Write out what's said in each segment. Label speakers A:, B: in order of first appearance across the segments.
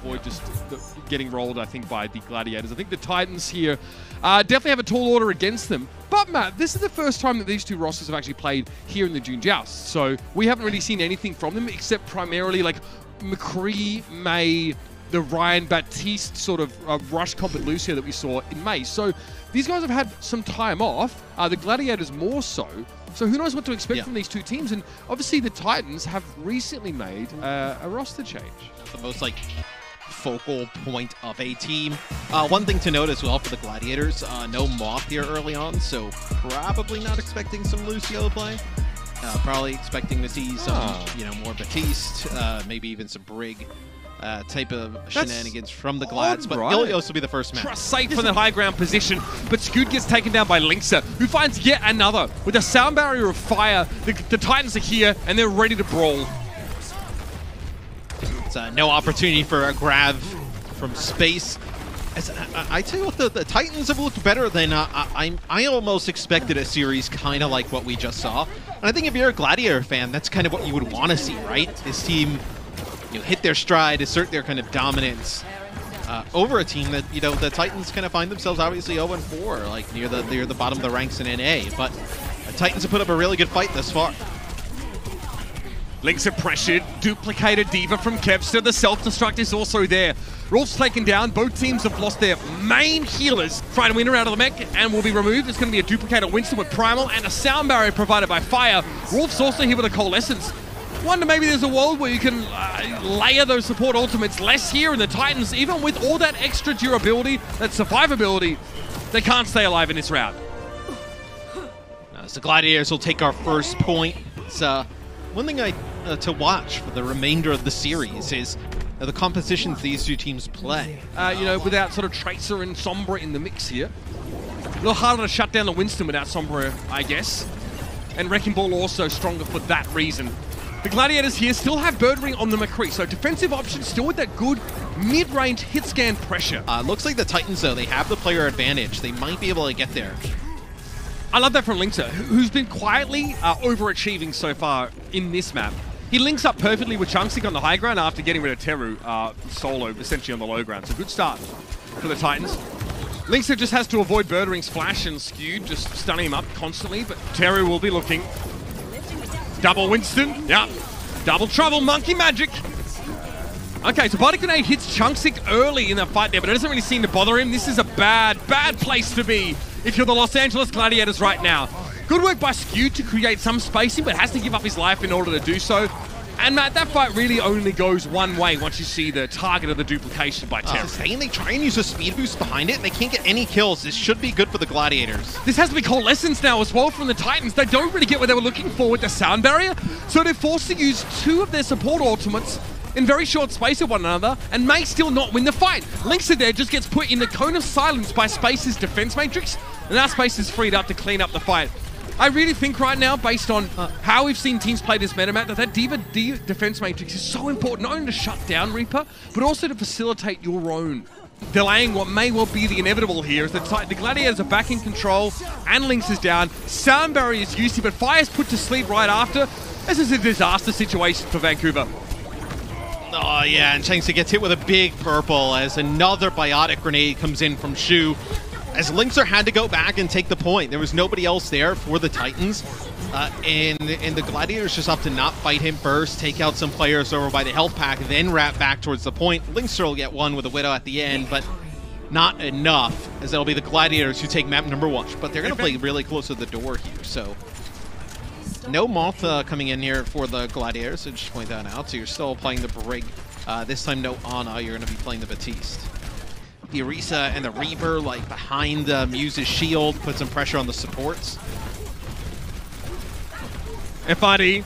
A: avoid just getting rolled, I think, by the Gladiators. I think the Titans here definitely have a tall order against them. But Matt, this is the first time that these two rosters have actually played here in the June Joust. So we haven't really seen anything from them except primarily like McCree, May, the Ryan Baptiste sort of rush comp at Lucio that we saw in May. So these guys have had some time off, the Gladiators more so. So who knows what to expect from these two teams. And obviously the Titans have recently made a roster change.
B: The most like focal point of a team. One thing to note as well for the Gladiators, no Moth here early on, so probably not expecting some Lucio play. Probably expecting to see some, more Baptiste, maybe even some Brig type of shenanigans from the Glads, but Ilios will be the first match.
A: Trust safe from the high ground position, but Scoot gets taken down by Linkser, who finds yet another. With a sound barrier of fire, the Titans are here, and they're ready to brawl.
B: It's no opportunity for a grab from space. As I tell you what, the Titans have looked better than I almost expected a series kind of like what we just saw. And I think if you're a Gladiator fan, that's kind of what you would want to see, right? This team hit their stride, assert their kind of dominance over a team that, the Titans kind of find themselves obviously 0-4, like near the bottom of the ranks in NA. But the Titans have put up a really good fight thus far.
A: Links are pressured, duplicated Diva from Kevster. The self-destruct is also there. Rolf's taken down. Both teams have lost their main healers. Trying to win her out of the mech and will be removed. It's going to be a duplicated Winston with Primal and a sound barrier provided by Fire. Rolf's also here with a Coalescence. Wonder maybe there's a world where you can layer those support ultimates less here, and the Titans, even with all that extra durability, that survivability, they can't stay alive in this round.
B: As the Gladiators will take our first point. It's one thing to watch for the remainder of the series is the compositions these two teams play.
A: Without sort of Tracer and Sombra in the mix here. A little harder to shut down the Winston without Sombra, I guess. And Wrecking Ball also stronger for that reason. The Gladiators here still have Bird Ring on the McCree, so defensive options still with that good mid-range hit scan pressure.
B: Looks like the Titans, though, they have the player advantage. They might be able to get there.
A: I love that from Linkser, who's been quietly overachieving so far in this map. He links up perfectly with Chunksik on the high ground after getting rid of Teru solo, essentially on the low ground. So good start for the Titans. Linkser just has to avoid Birdering's flash and Skewed, just stunning him up constantly, but Teru will be looking. Double Winston, double trouble, Monkey Magic. Okay, so Body Grenade hits Chunksik early in the fight there, but it doesn't really seem to bother him. This is a bad place to be if you're the Los Angeles Gladiators right now. Good work by Skewed to create some spacing, but has to give up his life in order to do so. And Matt, that fight really only goes one way once you see the target of the duplication by Terra.
B: They try and use a speed boost behind it, and they can't get any kills. This should be good for the Gladiators.
A: This has to be Coalescence now as well from the Titans. They don't really get what they were looking for with the sound barrier, so they're forced to use two of their support ultimates in very short space of one another and may still not win the fight. Linkser there just gets put in the cone of silence by Space's defense matrix, and now Space is freed up to clean up the fight. I really think right now, based on how we've seen teams play this meta, Matt, that Diva defense matrix is so important, not only to shut down Reaper, but also to facilitate your own. Delaying what may well be the inevitable here is that the Gladiators are back in control, and Lynx is down. Sound barrier is used, but Fire's put to sleep right after. This is a disaster situation for Vancouver.
B: Oh yeah, and Changsa gets hit with a big purple as another biotic grenade comes in from Shu. As Linkser had to go back and take the point. There was nobody else there for the Titans. And the Gladiators just have to not fight him first, take out some players over by the health pack, then wrap back towards the point. Linkser will get one with a Widow at the end, but not enough, as it'll be the Gladiators who take map number 1. But they're going to play really close to the door here, so... No Moth coming in here for the Gladiators, so just point that out. So you're still playing the Brig. This time no Ana, you're going to be playing the Baptiste. The Orisa and the Reaper, like behind Muse's shield, put some pressure on the supports.
A: FID,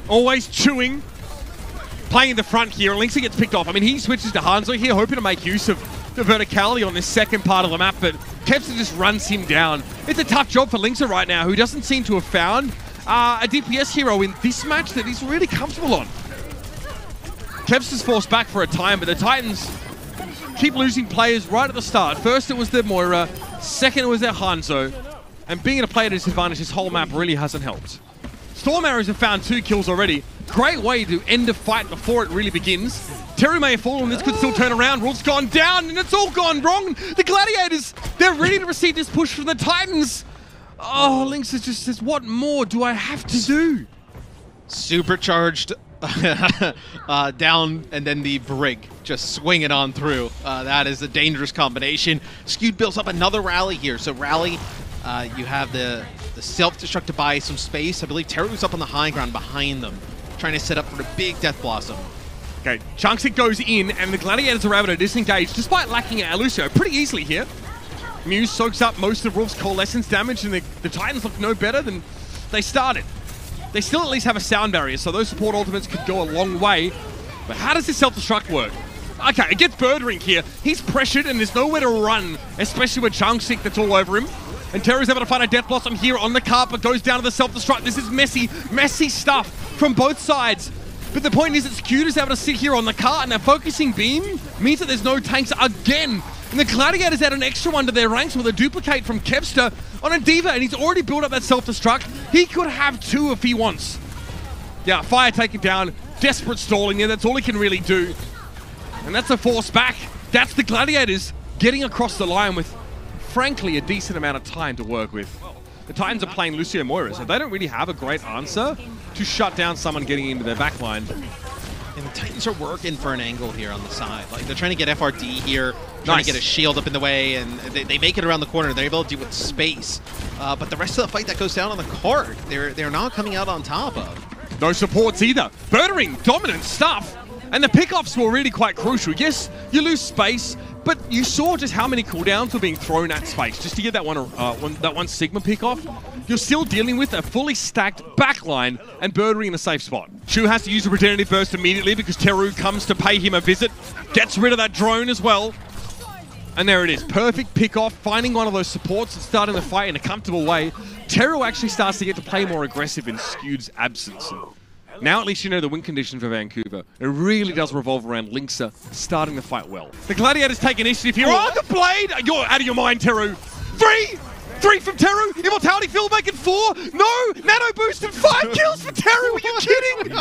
A: always chewing, playing the front here. Linkser gets picked off. I mean, he switches to Hanzo here, hoping to make use of the verticality on this second part of the map, but Kevster just runs him down. It's a tough job for Linkser right now, who doesn't seem to have found a DPS hero in this match that he's really comfortable on. Kevster's forced back for a time, but the Titans keep losing players right at the start. First it was their Moira, second it was their Hanzo, and being able to play at his advantage this whole map really hasn't helped. Storm Arrows have found 2 kills already. Great way to end a fight before it really begins. Teru may have fallen, this could still turn around. Rolf's gone down, and it's all gone wrong. The Gladiators, they're ready to receive this push from the Titans. Oh, Lynx just says, what more do I have to do?
B: Supercharged down, and then the Brig just swinging on through. That is a dangerous combination. Skewed builds up another rally here. So rally, you have the self-destruct to buy some space. I believe Teru's up on the high ground behind them, trying to set up for the big Death Blossom.
A: Okay, Chunksic goes in, and the Gladiators are able to disengage, despite lacking at Lucio pretty easily here. Muse soaks up most of Rolf's Coalescence damage, and the Titans look no better than they started. They still at least have a sound barrier, so those support ultimates could go a long way. But how does this self-destruct work? Okay, it gets Birdring here. He's pressured, and there's nowhere to run, especially with Chunksic that's all over him. And Teru's able to find a Death Blossom here on the carpet, goes down to the self-destruct. This is messy stuff from both sides. But the point is that Skewed is able to sit here on the cart, and their focusing beam means that there's no tanks again. And the Gladiators add an extra one to their ranks with a duplicate from Kevster on a Diva, and he's already built up that self-destruct. He could have 2 if he wants. Yeah, Fire taken down, desperate stalling there, that's all he can really do. And that's a force back. That's the Gladiators getting across the line with, frankly, a decent amount of time to work with. The Titans are playing Lucio Moira, so they don't really have a great answer to shut down someone getting into their backline.
B: And the Titans are working for an angle here on the side. Like, they're trying to get FRD here, trying to get a shield up in the way, and they make it around the corner. They're able to do it with space. But the rest of the fight that goes down on the card, they're not coming out on top of.
A: No supports either. Birdring, dominant stuff. And the pickoffs were really quite crucial. Yes, you lose space, but you saw just how many cooldowns were being thrown at space just to get that one Sigma pickoff. You're still dealing with a fully stacked backline and Birdring in a safe spot. Shu has to use a regenerative burst immediately because Teru comes to pay him a visit, gets rid of that drone as well. And there it is, perfect pickoff, finding one of those supports and starting the fight in a comfortable way. Teru actually starts to get to play more aggressive in Skewed's absence. Now at least you know the win condition for Vancouver. It really does revolve around Lynxer starting the fight well. The Gladiators take initiative here. Oh, the blade! You're out of your mind, Teru. 3 from Teru. Immortality Field making 4. No! Nano boost and 5 kills for Teru. Are you kidding?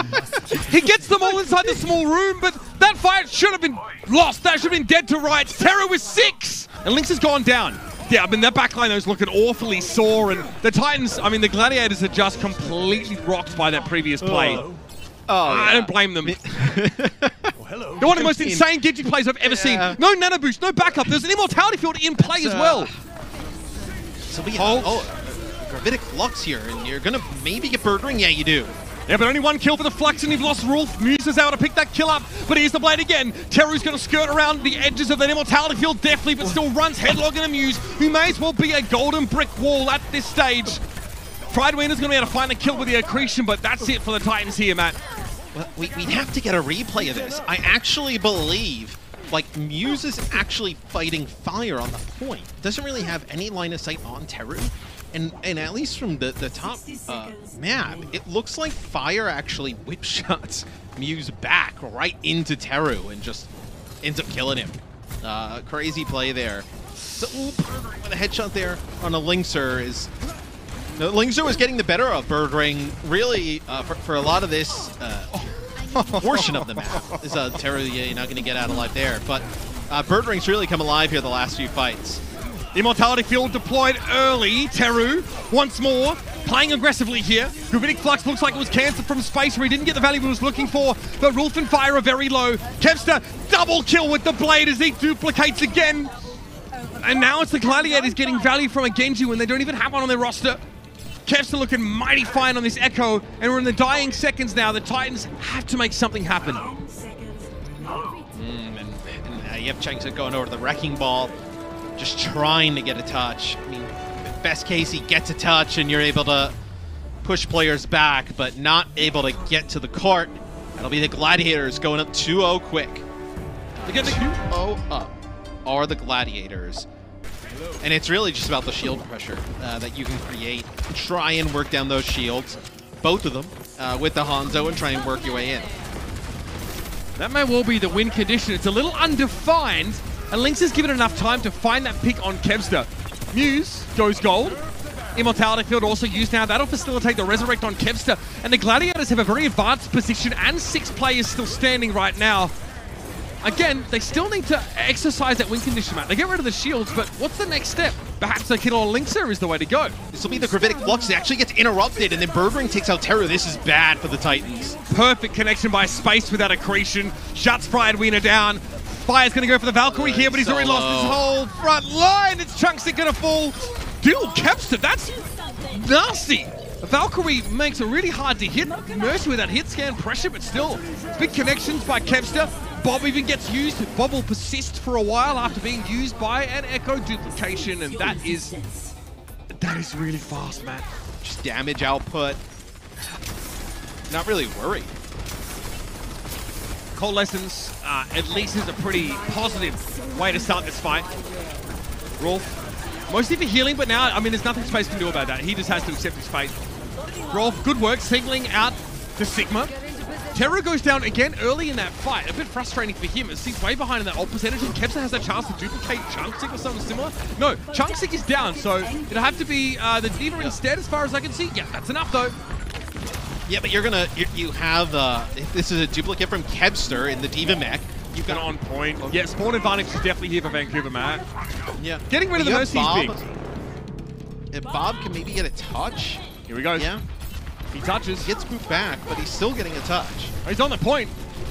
A: He gets them all inside the small room, but that fight should have been lost. That should have been dead to rights. Teru with 6. And Lynx has gone down. Yeah, I mean, that backline though is looking awfully sore, and the Titans, I mean, the Gladiators are just completely rocked by that previous play. I don't blame them. They're one of the most insane Genji plays I've ever seen. No nano boost, no backup. There's an Immortality Field in play as well.
B: So we have, Gravitic Flux here, and you're going to maybe get Birdring? Yeah, you do.
A: Yeah, but only 1 kill for the Flux, and you've lost Rolf. Muse is able to pick that kill up, but here's the blade again. Teru's going to skirt around the edges of that Immortality Field deftly, but still runs headlong into Muse, who may as well be a golden brick wall at this stage. Pridewinner's going to be able to find a kill with the accretion, but that's it for the Titans here, Matt.
B: Well, we'd have to get a replay of this. I actually believe, like, Muse is actually fighting fire on the point. Doesn't really have any line of sight on Teru. And at least from the top map, it looks like Fire actually whip shots Muse back right into Teru and just ends up killing him. Crazy play there. So, with a headshot there on a Lynxer is... No, Lynxer was getting the better of Birdring, really, for a lot of this portion of the map. Is Teru, yeah, you're not going to get out alive there. But Birdring's really come alive here the last few fights.
A: Immortality Field deployed early. Teru, once more, playing aggressively here. Gravitic Flux looks like it was cancelled from space where he didn't get the value he was looking for, but Rolf and Fire are very low. Kevster, double kill with the blade as he duplicates again. And now it's the Gladiators getting value from a Genji when they don't even have one on their roster. Kevster looking mighty fine on this Echo, and we're in the dying seconds now. The Titans have to make something happen.
B: You have Changsa going over to the Wrecking Ball, just trying to get a touch. I mean, best case, he gets a touch and you're able to push players back, but not able to get to the cart. That'll be the Gladiators going up 2-0 quick. They get the 2-0 up are the Gladiators. And it's really just about the shield pressure that you can create. Try and work down those shields, both of them, with the Hanzo, and try and work your way in.
A: That may well be the win condition. It's a little undefined, and Lynx has given enough time to find that pick on Kevster. Muse goes gold. Immortality Field also used now. That'll facilitate the Resurrect on Kevster. And the Gladiators have a very advanced position and 6 players still standing right now. Again, they still need to exercise that win condition, Matt. They get rid of the shields, but what's the next step? Perhaps a kill on Linkser is the way to go.
B: This will be the Gravitic Flux. It actually gets interrupted, and then Birdring takes out Terror. This is bad for the Titans.
A: Perfect connection by Space without accretion. Shuts Pride Wiener down. Fire's going to go for the Valkyrie here, but he's already lost his whole front line. It's Chunksy going to fall. Dual Kevster, that's nasty. Valkyrie makes it really hard to hit. Mercy with that hit scan pressure, but still, big connections by Kevster. Bob even gets used. Bob will persist for a while after being used by an Echo duplication, and that is really fast, man.
B: Just damage output. Not really worried.
A: Coalescence at least is a pretty positive way to start this fight. Rolf, mostly for healing, but now, I mean, there's nothing Space can do about that. He just has to accept his fate. Rolf, good work, singling out to Sigma. Terror goes down again early in that fight. A bit frustrating for him as he's way behind in that ult percentage, and Kevster has a chance to duplicate Chunksik or something similar. No, Chunksik is down, so it'll have to be the D.Va instead as far as I can see. Yeah, that's enough though.
B: Yeah, but you have, this is a duplicate from Kevster in the D.Va mech. You've got
A: on point. Yeah, spawn advantage is definitely here for Vancouver, Matt.
B: Yeah.
A: Getting rid of the Mercy is big.
B: If Bob can maybe get a touch.
A: Here we go.
B: Yeah.
A: He touches.
B: He gets moved back, but he's still getting a touch.
A: He's on the point.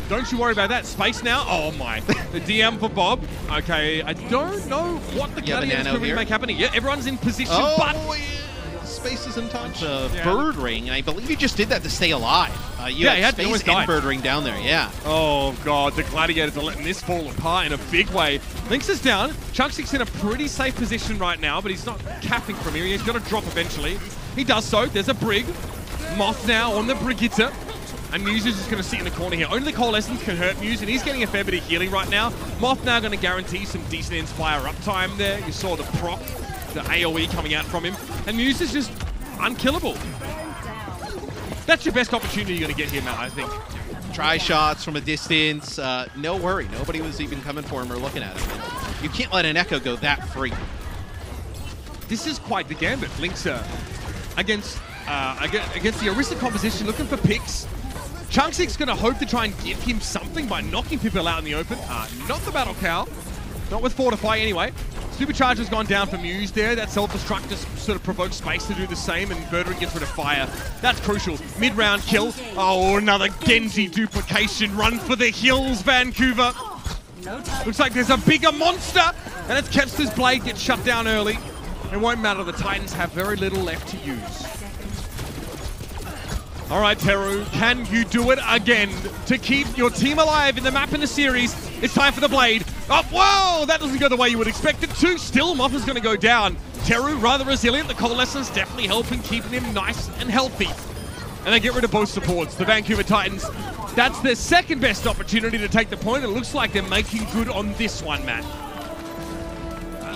A: Don't you worry about that. Space now. Oh my. The DM for Bob. Okay, I don't know what the Gladiators can really make happen. Yeah, everyone's in position, but...
B: Yeah. Space is in touch. Birdring, and I believe he just did that to stay alive.
A: He had
B: Space and Birdring down there, yeah.
A: Oh god, the Gladiators are letting this fall apart in a big way. Lynx is down. Chunksik's in a pretty safe position right now, but he's not capping from here. He's got to drop eventually. He does so. There's a Brig. Moth now on the Brigitte. And Muse is just going to sit in the corner here. Only Coalescence can hurt Muse, and he's getting a fair bit of healing right now. Moth now going to guarantee some decent Inspire uptime there. You saw the proc, the AoE coming out from him. And Muse is just unkillable. That's your best opportunity you're going to get here, Matt, I think.
B: Try shots from a distance. No worry. Nobody was even coming for him or looking at him. You can't let an Echo go that free.
A: This is quite the gambit. Linkser against the Orisa composition, looking for picks. Chunksik's going to hope to try and give him something by knocking people out in the open. Not the Battle Cow. Not with Fortify anyway. Supercharger's gone down for Muse there. That self-destruct just sort of provokes Space to do the same, and Birdring gets rid of Fire. That's crucial. Mid-round kill. Oh, another Genji duplication. Run for the hills, Vancouver. Looks like there's a bigger monster, and it's Kevster's blade gets shut down early. It won't matter. The Titans have very little left to use. All right, Teru, can you do it again to keep your team alive in the map in the series? It's time for the blade. Oh, whoa! That doesn't go the way you would expect it to. Still, Moth is going to go down. Teru, rather resilient. The Coalescence definitely helping keeping him nice and healthy. And they get rid of both supports. The Vancouver Titans, that's their second best opportunity to take the point. It looks like they're making good on this one, Matt.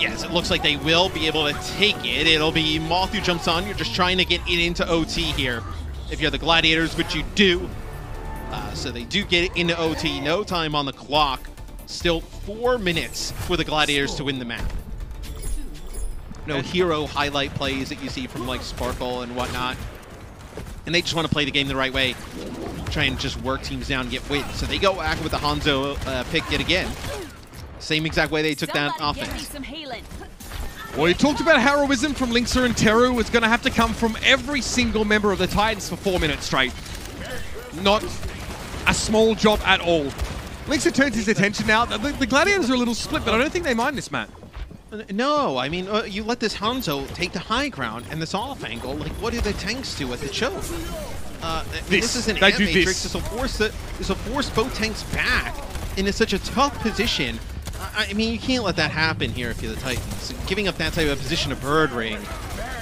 B: Yes, it looks like they will be able to take it. It'll be Moth who jumps on. You're just trying to get it into OT here. If you're the Gladiators, which you do. So they do get it into OT. No time on the clock. Still 4 minutes for the Gladiators to win the map. No hero highlight plays that you see from like Sparkle and whatnot. And they just want to play the game the right way. Try and just work teams down and get wins. So they go back with the Hanzo pick yet again. Same exact way they took that offense.
A: Well, you talked about heroism from Linkser and Teru. It's going to have to come from every single member of the Titans for 4 minutes straight. Not a small job at all. Linkser turns his attention now. The Gladiators are a little split, but I don't think they mind this, Matt.
B: No, I mean, you let this Hanzo take the high ground and this off angle. Like, what do the tanks do at the choke? This is an amp matrix. This will force both tanks back into such a tough position. I mean, you can't let that happen here if you're the Titans. Giving up that type of position to Birdring,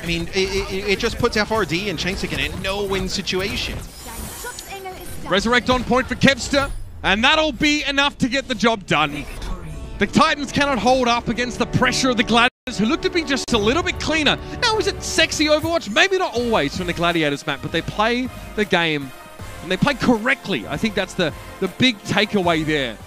B: I mean, it just puts FRD and Changsik in a no-win situation.
A: Resurrect on point for Kevster, and that'll be enough to get the job done. The Titans cannot hold up against the pressure of the Gladiators, who look to be just a little bit cleaner. Now, is it sexy Overwatch? Maybe not always from the Gladiators, Matt, but they play the game, and they play correctly. I think that's the big takeaway there.